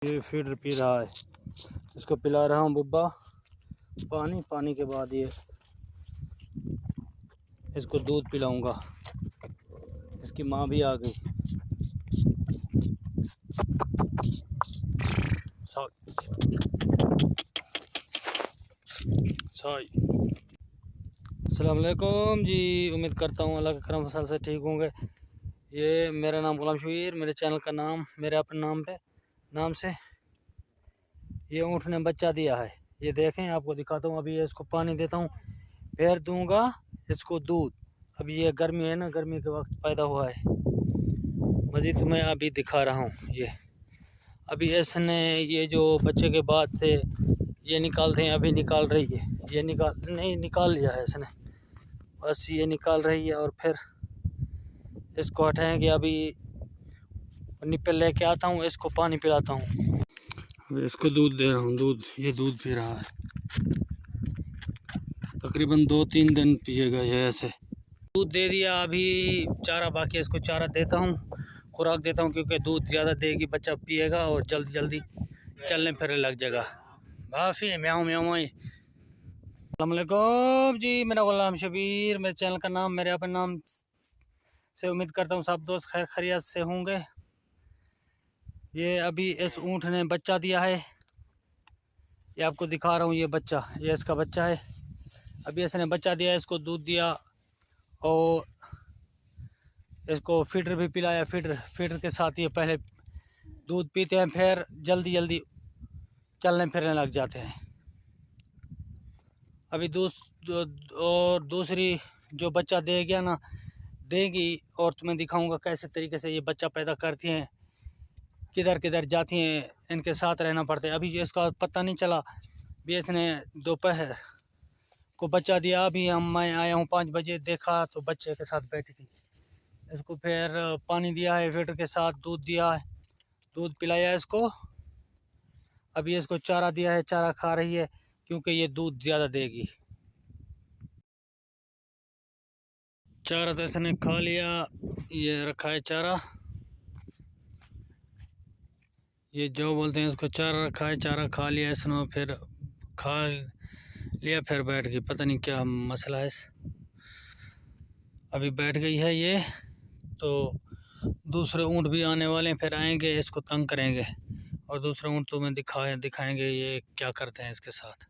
ये feeder P रहा है, इसको पिला रहा हूँ बुब्बा पानी। पानी के बाद ये इसको दूध पिलाऊंगा। इसकी माँ भी आ गई। अस्सलाम वालेकुम जी, उम्मीद करता हूँ अल्लाह के करम फसल से ठीक होंगे। ये मेरा नाम गुलाम शबीर, मेरे चैनल का नाम मेरे अपने नाम से ये ऊँट ने बच्चा दिया है। ये देखें, आपको दिखाता हूँ। अभी इसको पानी देता हूँ, फिर दूंगा इसको दूध। अभी ये गर्मी है ना, गर्मी के वक्त पैदा हुआ है। मज़ीद तुम्हें अभी दिखा रहा हूँ। ये अभी इसने ये जो बच्चे के बाद से ये निकालते हैं, अभी निकाल रही है। ये निकाल लिया है इसने, बस ये निकाल रही है। और फिर इसको हटाएंगे। अभी निप्पल लेके आता हूँ, इसको पानी पिलाता हूँ। अभी इसको दूध दे रहा हूँ। ये दूध पी रहा है। तकरीबन 2-3 दिन पिएगा ये ऐसे। दूध दे दिया, अभी चारा बाकी है। इसको चारा देता हूँ, खुराक देता हूँ, क्योंकि दूध ज़्यादा देगी बच्चा पिएगा और जल्दी चलने फिरने लग जाएगा। काफ़ी म्याऊं म्याऊं। अस्सलाम वालेकुम जी, मेरा गुलाम शबीर, मेरे चैनल का नाम मेरे अपने नाम से। उम्मीद करता हूँ सब दोस्त खैर खैरियत से होंगे। ये अभी इस ऊँट ने बच्चा दिया है, ये आपको दिखा रहा हूँ। ये बच्चा, ये इसका बच्चा है। अभी इसने बच्चा दिया, इसको दूध दिया और इसको फीडर भी पिलाया। फीडर के साथ ये पहले दूध पीते हैं, फिर जल्दी चलने फिरने लग जाते हैं। अभी दूसरी जो बच्चा देगी और तुम्हें दिखाऊंगा कैसे तरीके से ये बच्चा पैदा करती हैं, किधर जाती हैं, इनके साथ रहना पड़ता है। अभी इसका पता नहीं चला, भी इसने दोपहर को बच्चा दिया। अभी मैं आया हूँ 5 बजे, देखा तो बच्चे के साथ बैठी थी। इसको फिर पानी दिया है, फीडर के साथ दूध दिया है, दूध पिलाया इसको। अभी इसको चारा दिया है, चारा खा रही है, क्योंकि ये दूध ज़्यादा देगी। चारा तो इसने खा लिया, ये रखा है चारा। ये जो बोलते हैं इसको चारा रखा है, चारा खा लिया इसने, फिर खा लिया, फिर बैठ गई। पता नहीं क्या मसला है अभी बैठ गई है ये। तो दूसरे ऊँट भी आने वाले हैं, फिर आएंगे, इसको तंग करेंगे। और दूसरे ऊँट तुम्हें दिखाएंगे ये क्या करते हैं इसके साथ।